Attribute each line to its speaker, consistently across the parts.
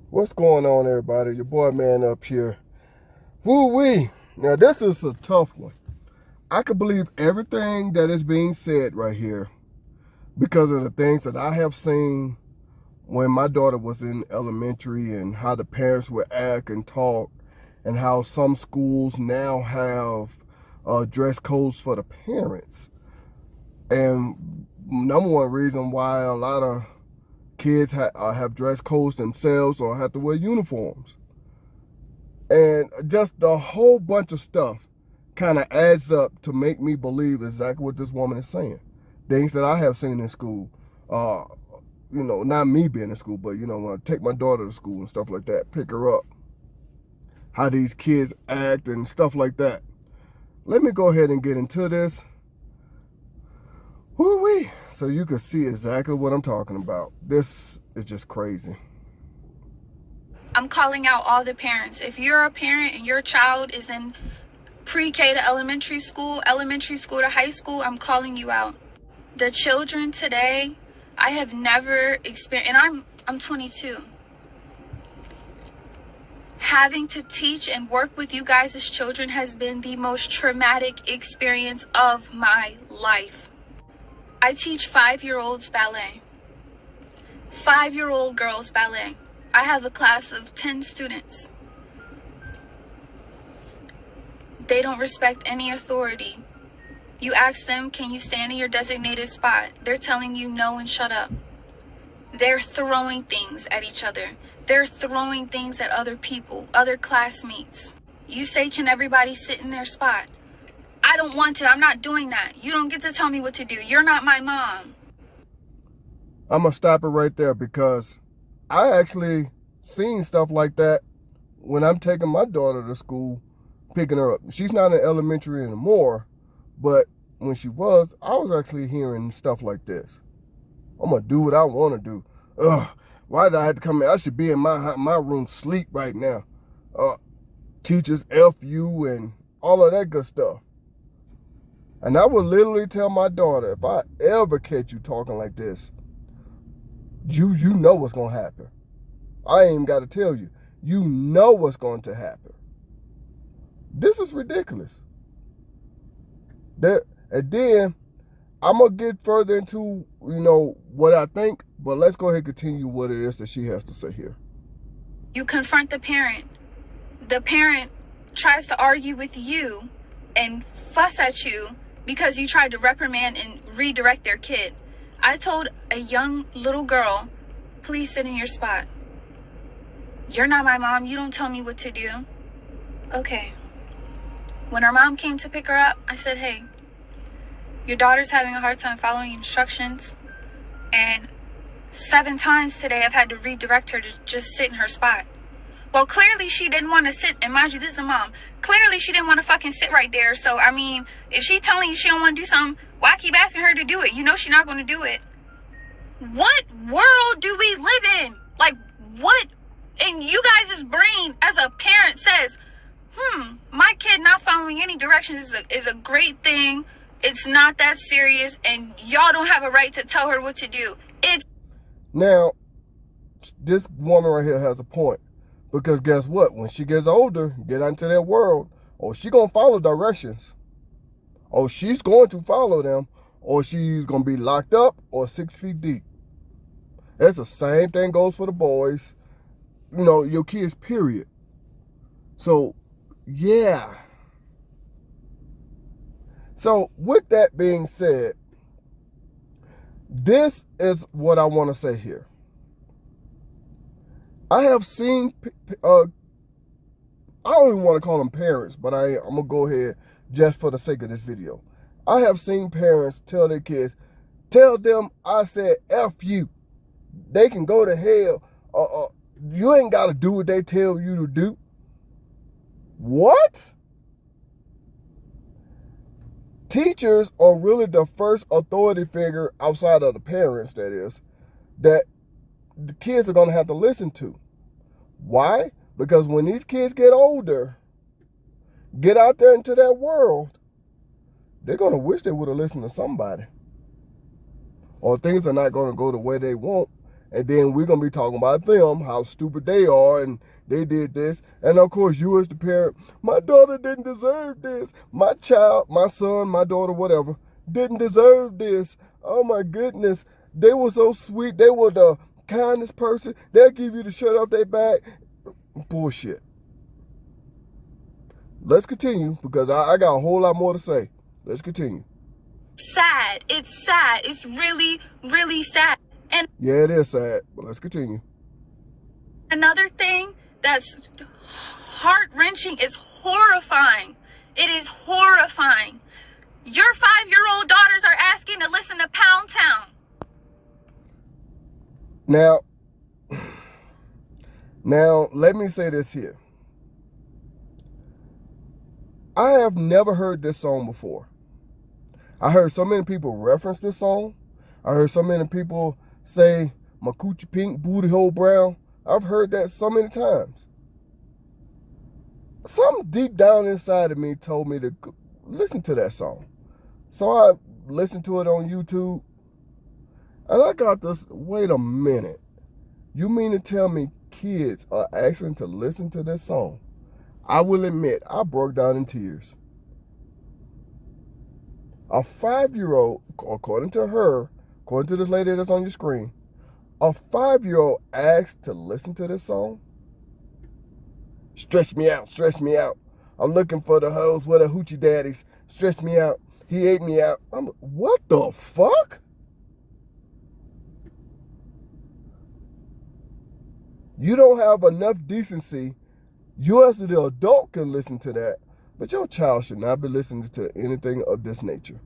Speaker 1: What's going on, everybody? Your boy man up here. Woo wee. Now, this is a tough one. I could believe everything that is being said right here because of the things that I have seen when my daughter was in elementary and how the parents would act and talk, and how some schools now have dress codes for the parents. And number one reason why a lot of kids have dress codes themselves or have to wear uniforms. And just a whole bunch of stuff kind of adds up to make me believe exactly what this woman is saying. Things that I have seen in school. Not me being in school, but, when I take my daughter to school and stuff like that, pick her up. How these kids act and stuff like that. Let me go ahead and get into this. Woo-wee. So you can see exactly what I'm talking about. This is just crazy.
Speaker 2: I'm calling out all the parents. If you're a parent and your child is in pre-K to elementary school to high school, I'm calling you out. The children today, I have never experienced, and I'm 22. Having to teach and work with you guys as children has been the most traumatic experience of my life. I teach 5-year-olds ballet. 5-year-old girls ballet. I have a class of 10 students. They don't respect any authority. You ask them, can you stand in your designated spot? They're telling you no and shut up. They're throwing things at each other. They're throwing things at other people, other classmates. You say, can everybody sit in their spot? I don't want to. I'm not doing that. You don't get to tell me what to do. You're not my mom.
Speaker 1: I'm going to stop it right there because I actually seen stuff like that when I'm taking my daughter to school, picking her up. She's not in elementary anymore, but when she was, I was actually hearing stuff like this. I'm going to do what I want to do. Ugh, why did I have to come in? I should be in my room sleep right now. Teachers F you and all of that good stuff. And I would literally tell my daughter, if I ever catch you talking like this, you know what's going to happen. I ain't even got to tell you. You know what's going to happen. This is ridiculous. And then I'm going to get further into, what I think, but let's go ahead and continue what it is that she has to say here.
Speaker 2: You confront the parent. The parent tries to argue with you and fuss at you because you tried to reprimand and redirect their kid. I told a young little girl, please sit in your spot. You're not my mom. You don't tell me what to do. Okay. When her mom came to pick her up, I said, hey, your daughter's having a hard time following instructions. And 7 times today, I've had to redirect her to just sit in her spot. Well, clearly she didn't want to sit. And mind you, this is a mom. Clearly she didn't want to fucking sit right there. So, if she's telling you she don't want to do something, why keep asking her to do it? You know she's not going to do it. What world do we live in? Like, what in you guys' brain as a parent says, my kid not following any directions is a great thing. It's not that serious, and y'all don't have a right to tell her what to do.
Speaker 1: Now, this woman right here has a point. Because guess what? When she gets older, get out into that world, or she going to follow directions. Or she's going to follow them, or she's going to be locked up or 6 feet deep. That's the same thing goes for the boys. Your kids, period. So, yeah. So, with that being said, this is what I want to say here. I have seen, I don't even want to call them parents, but I'm going to go ahead just for the sake of this video. I have seen parents tell their kids, tell them I said F you. They can go to hell. You ain't got to do what they tell you to do. What? Teachers are really the first authority figure outside of the parents, that is, that the kids are going to have to listen to. Why? Because when these kids get older, get out there into that world, they're going to wish they would have listened to somebody. Or things are not going to go the way they want. And then we're going to be talking about them, how stupid they are, and they did this. And of course, you as the parent, my daughter didn't deserve this. My child, my son, my daughter, whatever, didn't deserve this. Oh my goodness. They were so sweet. They were the kindest person. They'll give you the shirt off their back. Bullshit. Let's continue because I got a whole lot more to say. Let's continue.
Speaker 2: Sad. It's sad. It's really, really sad. And
Speaker 1: yeah, it is sad, but let's continue.
Speaker 2: Another thing that's heart-wrenching is horrifying. It is horrifying. Your 5-year-old daughters are asking to listen to Pound Town.
Speaker 1: Now, let me say this here. I have never heard this song before. I heard so many people reference this song. I heard so many people say, my coochie pink, booty hole brown. I've heard that so many times. Something deep down inside of me told me to listen to that song. So I listened to it on YouTube. And I got this, wait a minute. You mean to tell me kids are asking to listen to this song? I will admit, I broke down in tears. A 5-year-old, according to her, according to this lady that's on your screen, a 5-year-old asked to listen to this song? Stretch me out, stretch me out. I'm looking for the hoes with the hoochie daddies. Stretch me out. He ate me out. What the fuck? You don't have enough decency. You as the adult can listen to that, but your child should not be listening to anything of this nature.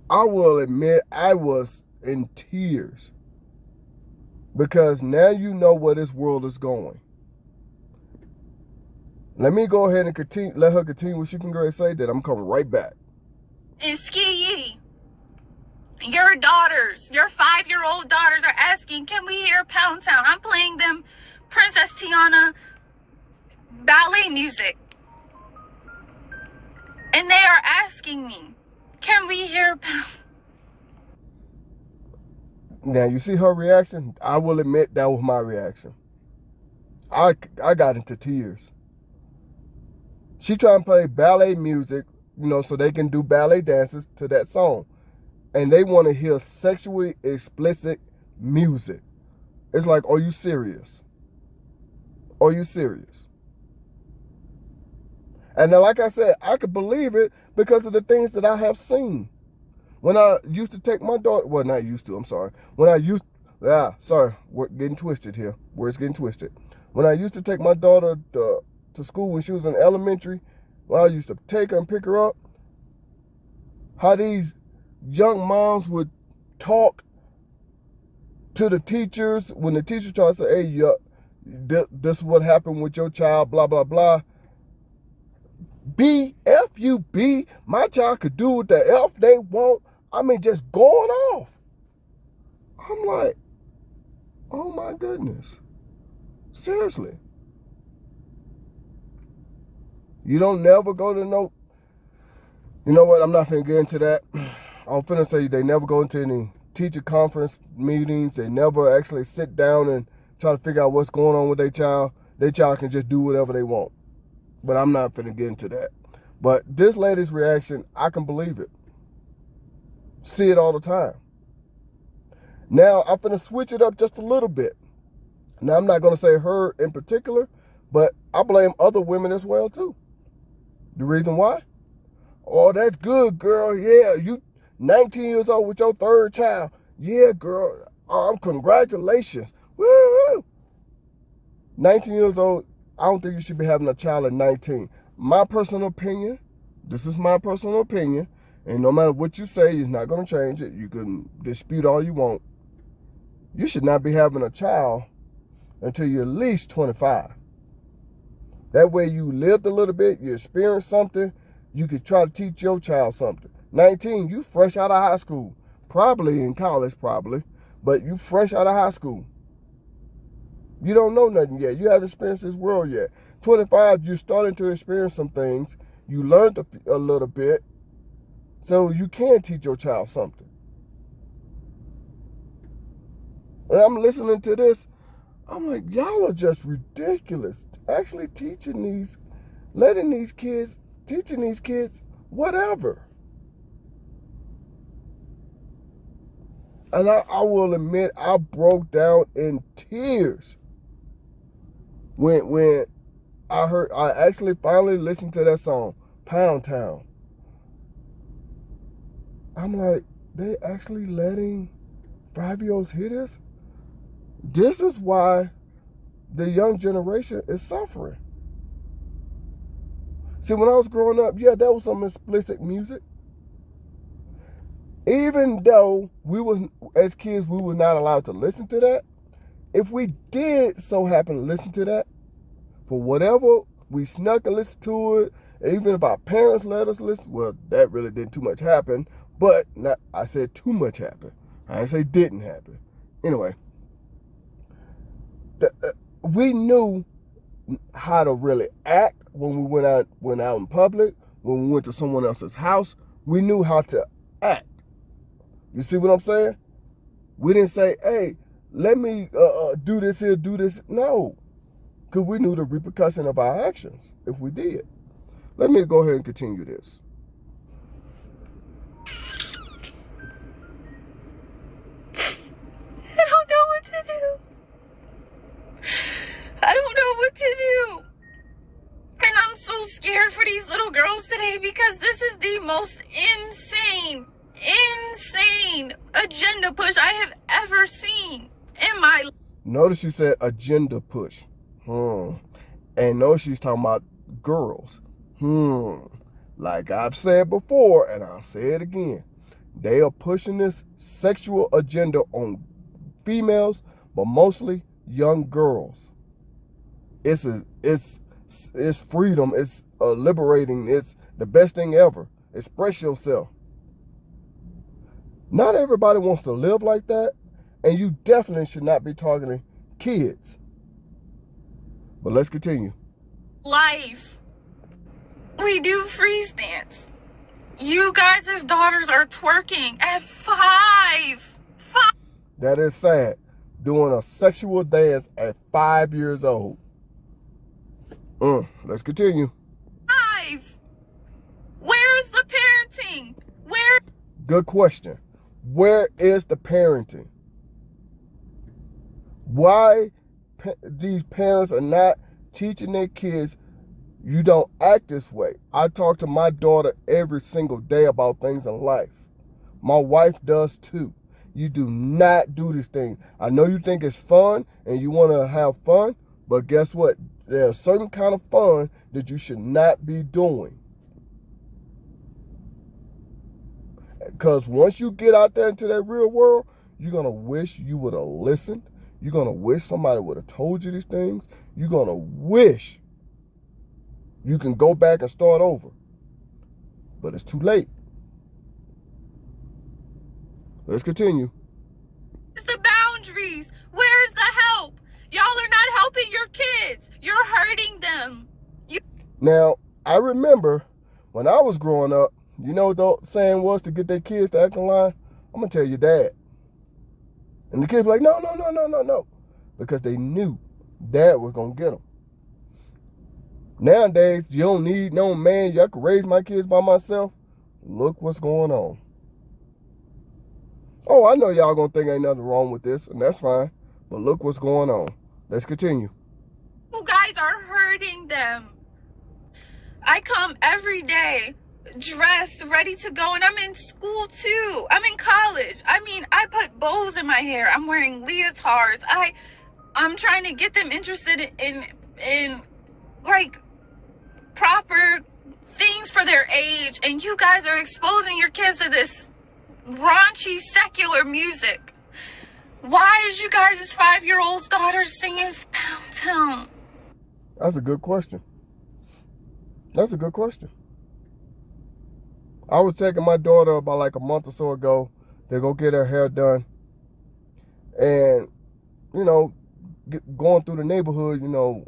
Speaker 1: I will admit I was in tears because now you know where this world is going. Let me go ahead and continue. Let her continue what she can go ahead and say that I'm coming right back.
Speaker 2: And Ski Yee, your daughters, your 5-year-old daughters are asking, can we hear Pound Town? I'm playing them Princess Tiana ballet music. And they are asking me, can we hear Pound?
Speaker 1: Now, you see her reaction? I will admit that was my reaction. I got into tears. She trying to play ballet music, so they can do ballet dances to that song. And they want to hear sexually explicit music. It's like, are you serious? Are you serious? And now, like I said, I could believe it because of the things that I have seen. When I used to take my daughter, well, not used to, I'm sorry. We're getting twisted here. Words getting twisted. When I used to take my daughter to school when she was in elementary, when I used to take her and pick her up, how these young moms would talk to the teachers when the teacher tried to say, hey, this is what happened with your child, blah, blah, blah. B-F-U-B, my child could do what the F they want. I mean, just going off. I'm like, oh my goodness. Seriously. You don't never go to no, you know what, I'm not finna get into that. I'm finna say they never go into any teacher conference meetings. They never actually sit down and try to figure out what's going on with their child. Their child can just do whatever they want. But I'm not finna get into that. But this lady's reaction, I can believe it. See it all the time. Now, I'm finna switch it up just a little bit. Now, I'm not gonna say her in particular, but I blame other women as well, too. The reason why? Oh, that's good, girl. Yeah, you 19 years old with your 3rd child. Yeah, girl. Congratulations. Woo! 19 years old, I don't think you should be having a child at 19. My personal opinion, this is my personal opinion, and no matter what you say, it's not going to change it. You can dispute all you want. You should not be having a child until you're at least 25. That way you lived a little bit, you experienced something, you could try to teach your child something. 19, you fresh out of high school. Probably in college, but you fresh out of high school. You don't know nothing yet. You haven't experienced this world yet. 25, you're starting to experience some things. You learned a little bit. So you can teach your child something. And I'm listening to this. I'm like, y'all are just ridiculous. Actually teaching these kids whatever. And I will admit, I broke down in tears when I actually finally listened to that song, Pound Town. I'm like, they actually letting 5-year-olds hear this? This is why the young generation is suffering. See, when I was growing up, yeah, there was some explicit music. Even though as kids, we were not allowed to listen to that. If we did so happen to listen to that, for whatever, we snuck and listened to it. Even if our parents let us listen, well, that really didn't too much happen. But I said too much happened. I didn't say didn't happen. Anyway, we knew how to really act when we went out in public. When we went to someone else's house, we knew how to act. You see what I'm saying? We didn't say, hey, let me do this here, do this. No, because we knew the repercussion of our actions if we did. Let me go ahead and continue this.
Speaker 2: I don't know what to do. I don't know what to do. And I'm so scared for these little girls today because this is the most insane agenda push I have ever seen in my life.
Speaker 1: Notice she said agenda push. And notice she's talking about girls. Like I've said before, and I'll say it again. They are pushing this sexual agenda on females, but mostly young girls. It's freedom. It's liberating. It's the best thing ever. Express yourself. Not everybody wants to live like that, and you definitely should not be targeting kids. But let's continue.
Speaker 2: Life. We do freeze dance. You guys' daughters are twerking at 5.
Speaker 1: That is sad. Doing a sexual dance at 5 years old. Let's continue.
Speaker 2: 5. Where's the parenting?
Speaker 1: Good question. Where is the parenting? Why these parents are not teaching their kids, you don't act this way. I talk to my daughter every single day about things in life. My wife does too. You do not do this thing. I know you think it's fun and you want to have fun, but guess what? There's a certain kind of fun that you should not be doing. Because once you get out there into that real world, you're going to wish you would have listened. You're going to wish somebody would have told you these things. You're going to wish you can go back and start over. But it's too late. Let's continue.
Speaker 2: Where's the boundaries? Where's the help? Y'all are not helping your kids. You're hurting them.
Speaker 1: Now, I remember when I was growing up, you know what the saying was to get their kids to act in line? I'm going to tell your dad. And the kids were like, no. Because they knew dad was going to get them. Nowadays, you don't need no man. I can raise my kids by myself. Look what's going on. Oh, I know y'all going to think ain't nothing wrong with this, and that's fine. But look what's going on. Let's continue.
Speaker 2: You guys are hurting them. I come every day dressed, ready to go, and I'm in school too. I'm in college. I mean, I put bows in my hair. I'm wearing leotards. I'm trying to get them interested in like proper things for their age, and you guys are exposing your kids to this raunchy secular music. Why is you guys' 5-year-old's daughter singing Pound Town?
Speaker 1: That's a good question. That's a good question. I was taking my daughter about like a month or so ago to go get her hair done. And, you know, going through the neighborhood, you know,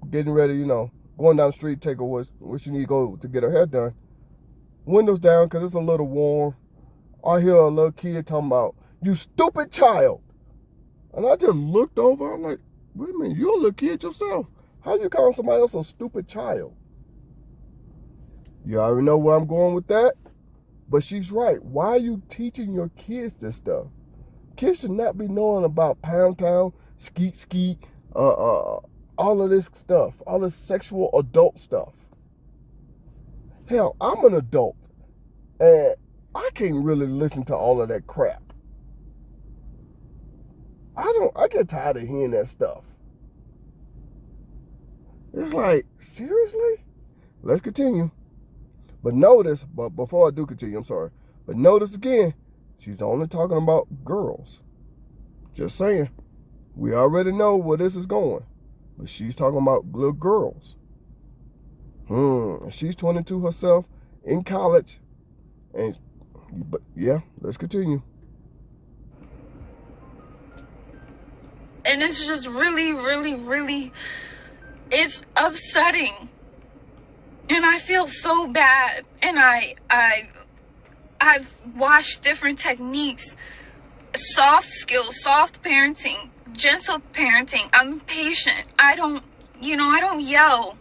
Speaker 1: getting ready, you know, going down the street, take her where she need to go to get her hair done. Windows down because it's a little warm. I hear a little kid talking about, "You stupid child." And I just looked over. I'm like, wait a minute, you're a little kid yourself. How you calling somebody else a stupid child? You already know where I'm going with that. But she's right. Why are you teaching your kids this stuff? Kids should not be knowing about Pound Town, Skeet, all of this stuff, all this sexual adult stuff. Hell, I'm an adult, and I can't really listen to all of that crap. I get tired of hearing that stuff. It's like, seriously? Let's continue. But notice, but before I do continue, I'm sorry. But notice again, she's only talking about girls. Just saying. We already know where this is going. But she's talking about little girls. She's 22 herself, in college. But yeah, let's continue.
Speaker 2: And it's just really, really, really, it's upsetting. And I feel so bad. And I've watched different techniques, soft skills, soft parenting, gentle parenting. I'm patient. I don't yell.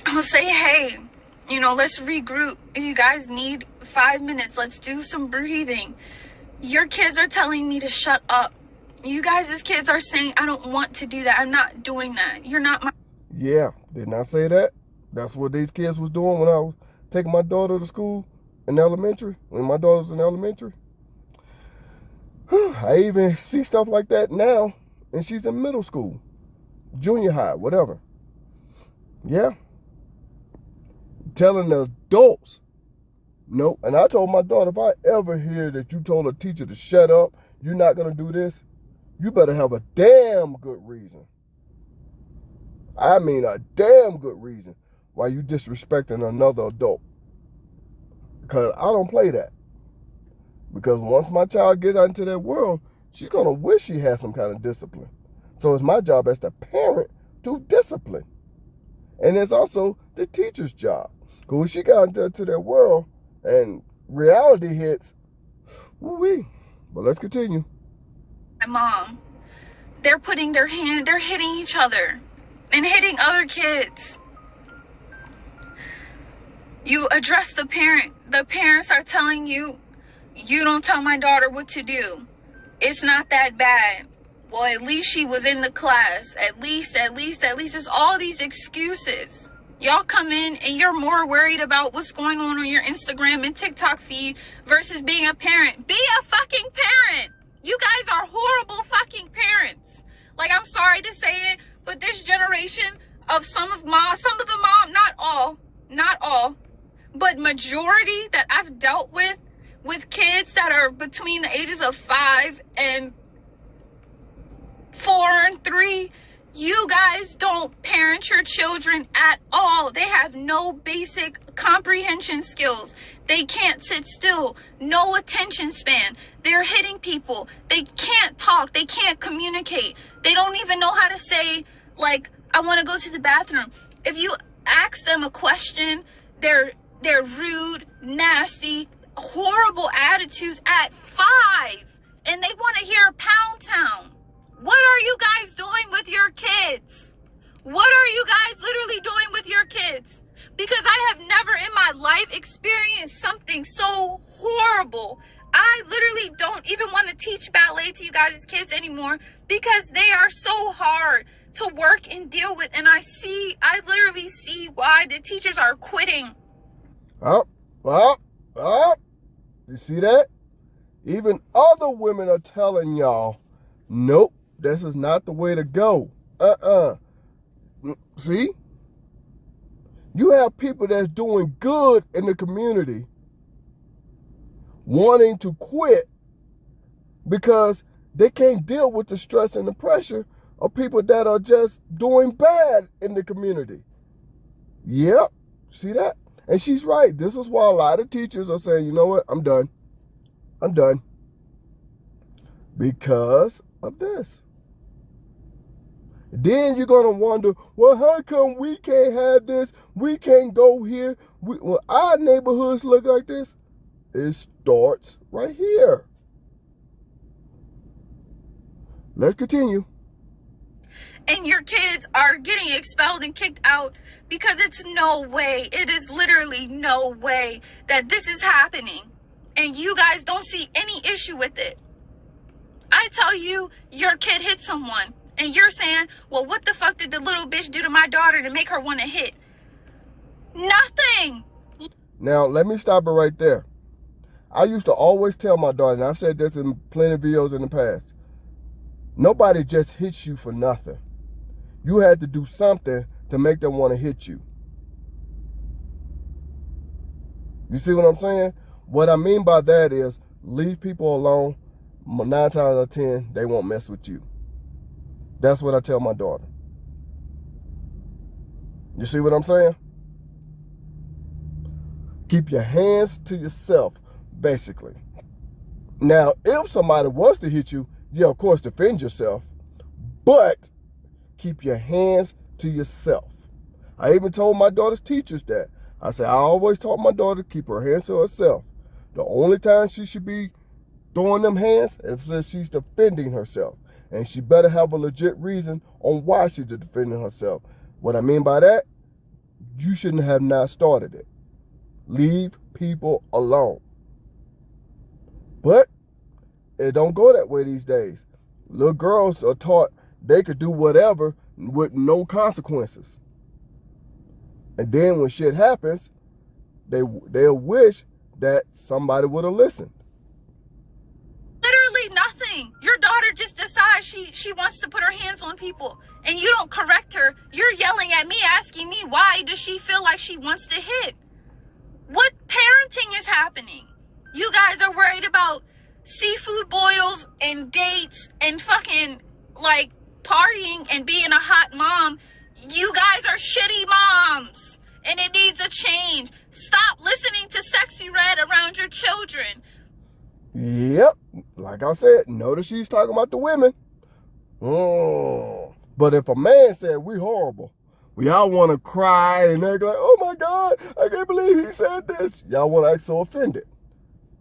Speaker 2: I'll say, hey, let's regroup. If you guys need 5 minutes, let's do some breathing. Your kids are telling me to shut up. You guys as kids are saying, I don't want to do that. I'm not doing that. You're not my...
Speaker 1: Yeah, didn't I say that? That's what these kids was doing when I was taking my daughter to school in elementary, when my daughter was in elementary. I even see stuff like that now, and she's in middle school, junior high, whatever. Yeah. Telling the adults, no. And I told my daughter, if I ever hear that you told a teacher to shut up, you're not going to do this, you better have a damn good reason. I mean a damn good reason why you disrespecting another adult. Because I don't play that. Because once my child gets out into that world, she's going to wish she had some kind of discipline. So it's my job as the parent to discipline. And it's also the teacher's job. Because when she got into that world and reality hits, woo-wee. But let's continue.
Speaker 2: My mom, they're hitting each other and hitting other kids. You address the parent. The parents are telling you, you don't tell my daughter what to do. It's not that bad. Well, at least she was in the class. At least. It's all these excuses. Y'all come in and you're more worried about what's going on your Instagram and TikTok feed versus being a parent. Be a fucking parent. You guys are horrible fucking parents. Like, I'm sorry to say it, but this generation of some of the mom, not all, but majority that I've dealt with kids that are between the ages of 5 and 4 and 3, you guys don't parent your children at all. They have no basic comprehension skills. They can't sit still. No attention span. They're hitting people. They can't talk. They can't communicate. They don't even know how to say, like, I want to go to the bathroom. If you ask them a question, they're rude, nasty, horrible attitudes at 5, and they want to hear Pound Town. What are you guys doing with your kids? What are you guys literally doing with your kids? Because I have never in my life experienced something so horrible. I literally don't even want to teach ballet to you guys as kids anymore because they are so hard to work and deal with. And I literally see why the teachers are quitting.
Speaker 1: Oh. You see that? Even other women are telling y'all, nope, this is not the way to go. See? You have people that's doing good in the community wanting to quit because they can't deal with the stress and the pressure of people that are just doing bad in the community. Yep. See that? And she's right. This is why a lot of teachers are saying, you know what? I'm done. Because of this. Then you're going to wonder, well, how come we can't have this? We can't go here. Well, our neighborhoods look like this. It starts right here. Let's continue.
Speaker 2: And your kids are getting expelled and kicked out because it's no way, it is literally no way that this is happening. And you guys don't see any issue with it. I tell you, your kid hit someone, and you're saying, well, what the fuck did the little bitch do to my daughter to make her want to hit? Nothing.
Speaker 1: Now, let me stop it right there. I used to always tell my daughter, and I've said this in plenty of videos in the past, nobody just hits you for nothing. You had to do something to make them want to hit you. You see what I'm saying? What I mean by that is leave people alone. 9 times out of 10, they won't mess with you. That's what I tell my daughter. You see what I'm saying? Keep your hands to yourself, basically. Now, if somebody wants to hit you, yeah, of course, defend yourself. But keep your hands to yourself. I even told my daughter's teachers that. I said, I always taught my daughter to keep her hands to herself. The only time she should be throwing them hands is if she's defending herself. And she better have a legit reason on why she's defending herself. What I mean by that, you shouldn't have not started it. Leave people alone. But it don't go that way these days. Little girls are taught they could do whatever with no consequences. And then when shit happens, they'll wish that somebody would have listened.
Speaker 2: Literally nothing. Your daughter just decides she wants to put her hands on people, and you don't correct her. You're yelling at me, asking me why does she feel like she wants to hit? What parenting is happening? You guys are worried about seafood boils and dates and fucking like partying and being a hot mom. You guys are shitty moms, and it needs a change. Stop listening to Sexy Red around your children.
Speaker 1: Yep, like I said, notice she's talking about the women. But if a man said we horrible, we all want to cry and act like, oh my God, I can't believe he said this. Y'all want to act so offended.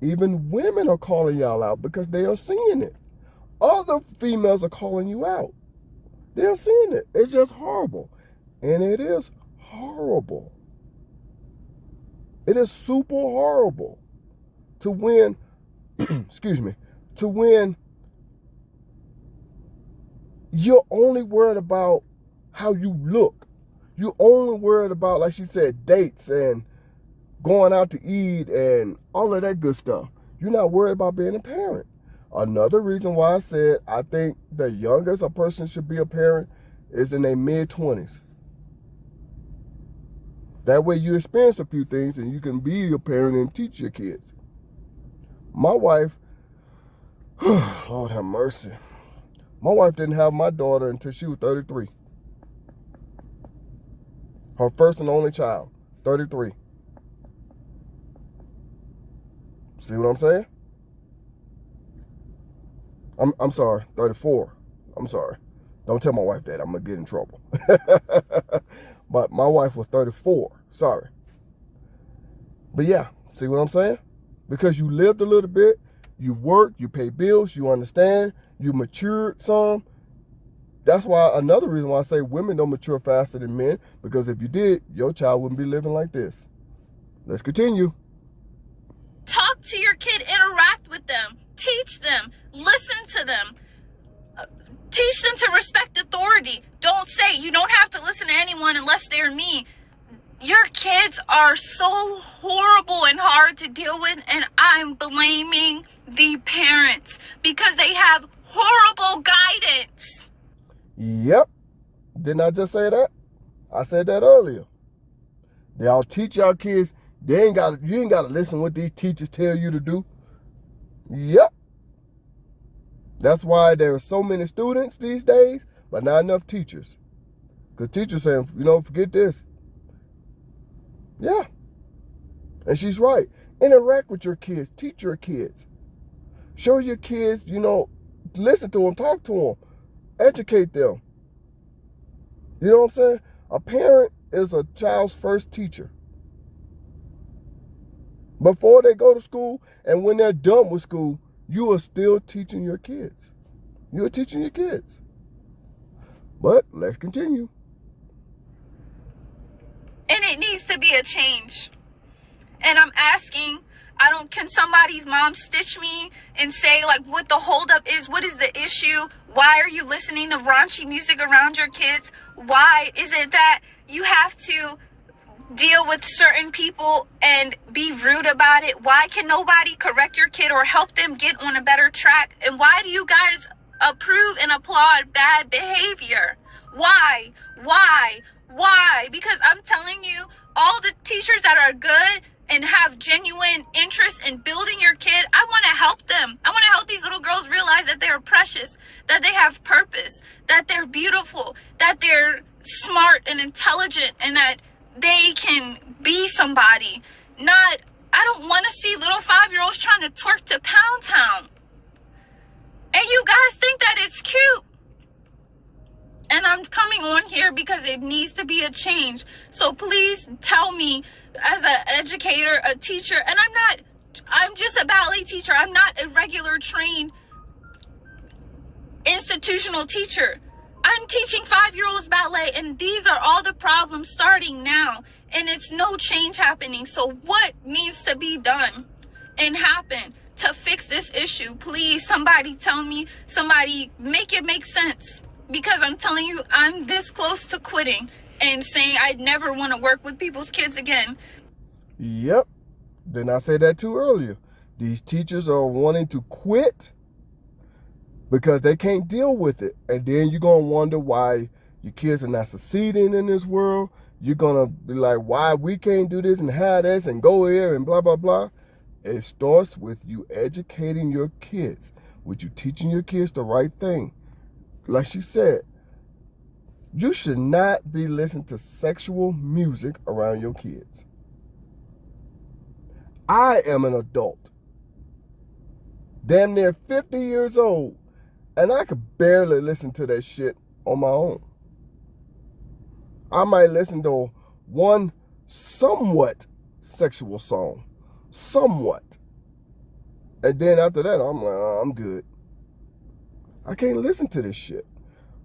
Speaker 1: Even women are calling y'all out because they are seeing it. Other females are calling you out. They're seeing it. It's just horrible. And it is horrible. It is super horrible to win, excuse me, to win. You're only worried about how you look. You're only worried about, like she said, dates and going out to eat and all of that good stuff. You're not worried about being a parent. Another reason why I said I think the youngest a person should be a parent is in their mid-20s. That way you experience a few things and you can be a parent and teach your kids. My wife, Lord have mercy. My wife didn't have my daughter until she was 33. Her first and only child, 33. See what I'm saying? I'm sorry, 34. I'm sorry. Don't tell my wife that. I'm going to get in trouble. But my wife was 34. Sorry. But yeah, see what I'm saying? Because you lived a little bit, you worked, you pay bills, you understand, you matured some. That's why another reason why I say women don't mature faster than men, because if you did, your child wouldn't be living like this. Let's continue.
Speaker 2: Talk to your kid, interact with them, teach them, listen to them, teach them to respect authority. Don't say you don't have to listen to anyone unless they're me. Your kids are so horrible and hard to deal with, and I'm blaming the parents because they have horrible guidance.
Speaker 1: Yep. Didn't I just say that? I said that earlier. Y'all teach y'all kids. You ain't got to listen what these teachers tell you to do. Yep. That's why there are so many students these days, but not enough teachers. Because teachers saying, forget this. Yeah. And she's right. Interact with your kids. Teach your kids. Show your kids, listen to them, talk to them, educate them. You know what I'm saying? A parent is a child's first teacher. Before they go to school and when they're done with school, you are still teaching your kids. You're teaching your kids. But let's continue.
Speaker 2: And it needs to be a change. And I'm asking, can somebody's mom stitch me and say like what the holdup is? What is the issue? Why are you listening to raunchy music around your kids? Why is it that you have to deal with certain people and be rude about it? Why can nobody correct your kid or help them get on a better track? And why do you guys approve and applaud bad behavior? Why? Because I'm telling you, all the teachers that are good and have genuine interest in building your kid, I want to help them. I want to help these little girls realize that they're precious, that they have purpose, that they're beautiful, that they're smart and intelligent, and that they can be somebody. I don't want to see little 5-year-olds trying to twerk to Pound Town. And you guys think that it's cute. And I'm coming on here because it needs to be a change. So please tell me, as an educator, a teacher, and I'm just a ballet teacher. I'm not a regular trained institutional teacher. I'm teaching 5-year-olds ballet, and these are all the problems starting now. And it's no change happening. So what needs to be done and happen to fix this issue? Please, somebody tell me, somebody make it make sense. Because I'm telling you, I'm this close to quitting and saying I'd never want to work with people's kids again.
Speaker 1: Yep. Didn't I say that too earlier? These teachers are wanting to quit because they can't deal with it. And then you're going to wonder why your kids are not succeeding in this world. You're going to be like, why we can't do this and have this and go here and blah, blah, blah. It starts with you educating your kids, with you teaching your kids the right thing. Like she said, you should not be listening to sexual music around your kids. I am an adult, damn near 50 years old, and I could barely listen to that shit on my own. I might listen to one somewhat sexual song, somewhat. And then after that, I'm like, oh, I'm good. I can't listen to this shit.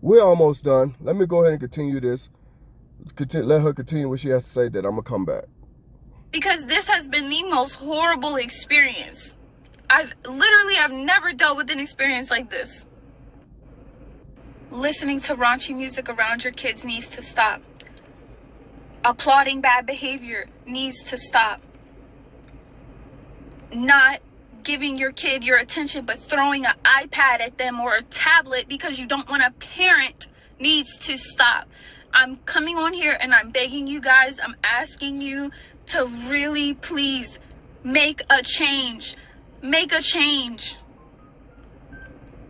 Speaker 1: We're almost done. Let me go ahead and continue this. Let her continue what she has to say, then I'm going to come back.
Speaker 2: Because this has been the most horrible experience. I've never dealt with an experience like this. Listening to raunchy music around your kids needs to stop. Applauding bad behavior needs to stop. Not giving your kid your attention but throwing an iPad at them or a tablet because you don't want a parent needs to stop. I'm coming on here and I'm begging you guys, I'm asking you to really please make a change. Make a change.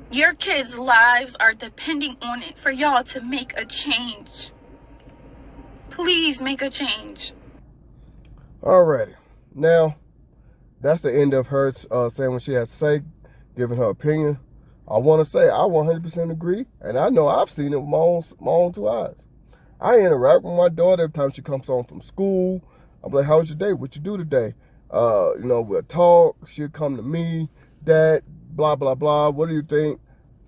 Speaker 2: Your kids' lives are depending on it for y'all to make a change. Please make a change.
Speaker 1: Alrighty. Now, that's the end of her saying what she has to say, giving her opinion. I want to say I 100% agree, and I know I've seen it with my own two eyes. I interact with my daughter every time she comes home from school. I'm like, how was your day? What you do today? We'll talk. She'll come to me, Dad, blah, blah, blah. What do you think?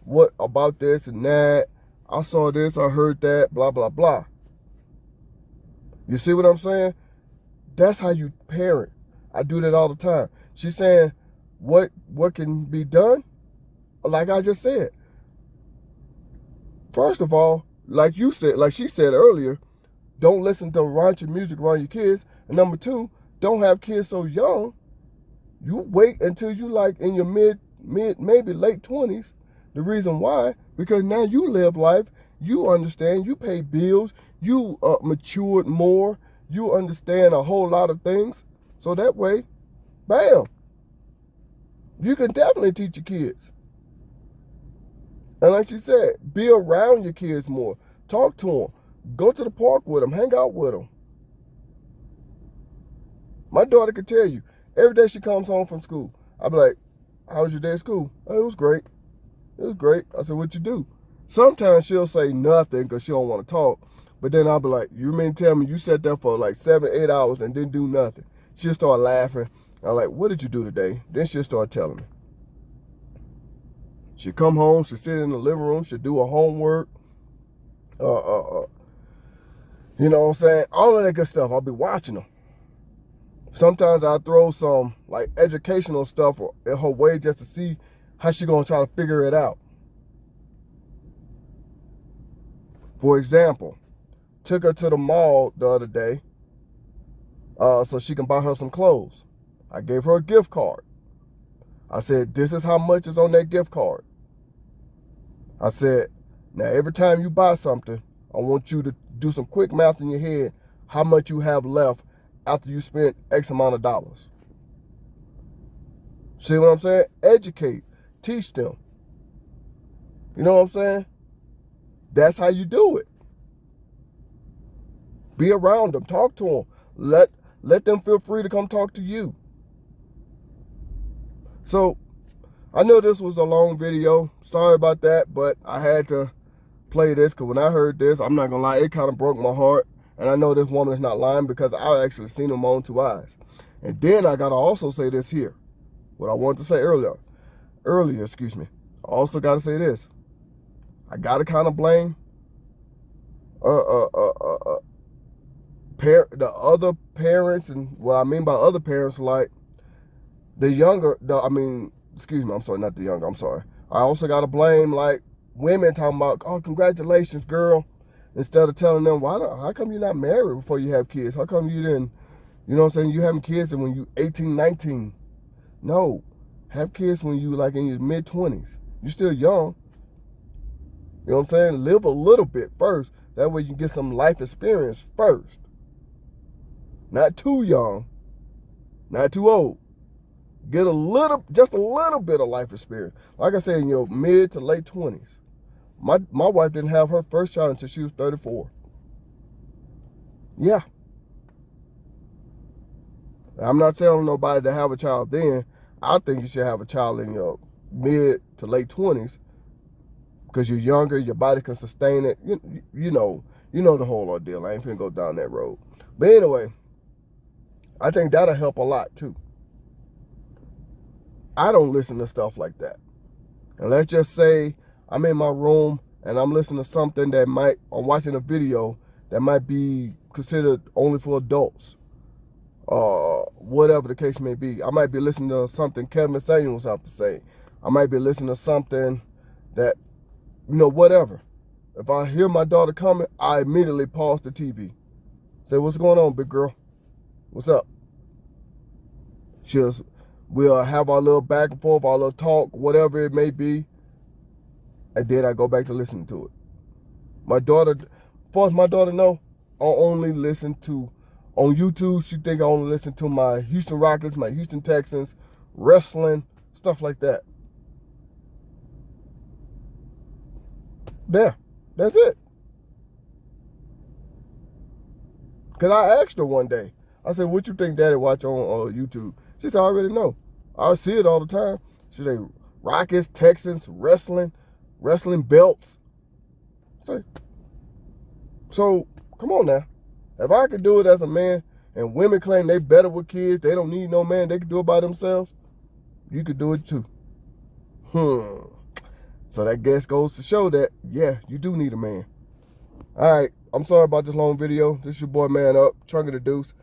Speaker 1: What about this and that? I saw this, I heard that, blah, blah, blah. You see what I'm saying? That's how you parent. I do that all the time. She's saying, what can be done? Like I just said. First of all, like you said, like she said earlier, don't listen to raunchy music around your kids. And number two, don't have kids so young. You wait until you like in your mid, maybe late 20s. The reason why, because now you live life, you understand, you pay bills, you matured more, you understand a whole lot of things. So that way, bam, you can definitely teach your kids. And like she said, be around your kids more. Talk to them. Go to the park with them. Hang out with them. My daughter could tell you, every day she comes home from school, I'll be like, how was your day at school? Oh, it was great. It was great. I said, what'd you do? Sometimes she'll say nothing because she don't want to talk. But then I'll be like, you mean to tell me you sat there for like 7-8 hours and didn't do nothing? She'll start laughing. I'm like, what did you do today? Then she'll start telling me. She'd come home, she'd sit in the living room, she'd do her homework. You know what I'm saying? All of that good stuff. I'll be watching her. Sometimes I throw some like educational stuff in her way just to see how she gonna try to figure it out. For example, took her to the mall the other day so she can buy her some clothes. I gave her a gift card. I said, this is how much is on that gift card. I said, now every time you buy something, I want you to do some quick math in your head how much you have left after you spent X amount of dollars. See what I'm saying? Educate. Teach them. You know what I'm saying? That's how you do it. Be around them. Talk to them. Let them feel free to come talk to you. So, I know this was a long video. Sorry about that, but I had to play this because when I heard this, I'm not going to lie, it kind of broke my heart. And I know this woman is not lying because I actually seen them on 2 eyes. And then I got to also say this here. What I wanted to say earlier, I also got to say this. I got to kind of blame the other parents, and what I mean by other parents, like the younger, I'm sorry, not the younger, I'm sorry. I also got to blame like women talking about, oh, congratulations, girl, instead of telling them, how come you're not married before you have kids? How come you didn't, you know what I'm saying, you having kids when you 18, 19? No, have kids when you like in your mid-20s. You're still young. You know what I'm saying? Live a little bit first. That way you can get some life experience first. Not too young, not too old. Get just a little bit of life experience. Like I said, in your mid to late 20s. My wife didn't have her first child until she was 34. Yeah. I'm not telling nobody to have a child then. I think you should have a child in your mid to late 20s because you're younger, your body can sustain it. You know the whole ordeal. I ain't finna go down that road. But anyway, I think that'll help a lot too. I don't listen to stuff like that. And let's just say I'm in my room and I'm listening to something I'm watching a video that might be considered only for adults. Whatever the case may be. I might be listening to something Kevin Samuels have to say. I might be listening to something that, whatever. If I hear my daughter coming, I immediately pause the TV. Say, what's going on, big girl? What's up? We'll have our little back and forth, our little talk, whatever it may be. And then I go back to listening to it. My daughter, as far as my daughter know, I only listen to, on YouTube, she think I only listen to my Houston Rockets, my Houston Texans, wrestling, stuff like that. There, that's it. Because I asked her one day, I said, what you think Daddy watch on YouTube? She said, I already know. I see it all the time. She said, Rockets, Texans, wrestling belts. So, come on now. If I could do it as a man, and women claim they better with kids, they don't need no man, they can do it by themselves, you could do it too. So that guess goes to show that, yeah, you do need a man. All right, I'm sorry about this long video. This is your boy Man Up, Trunk of the Deuce.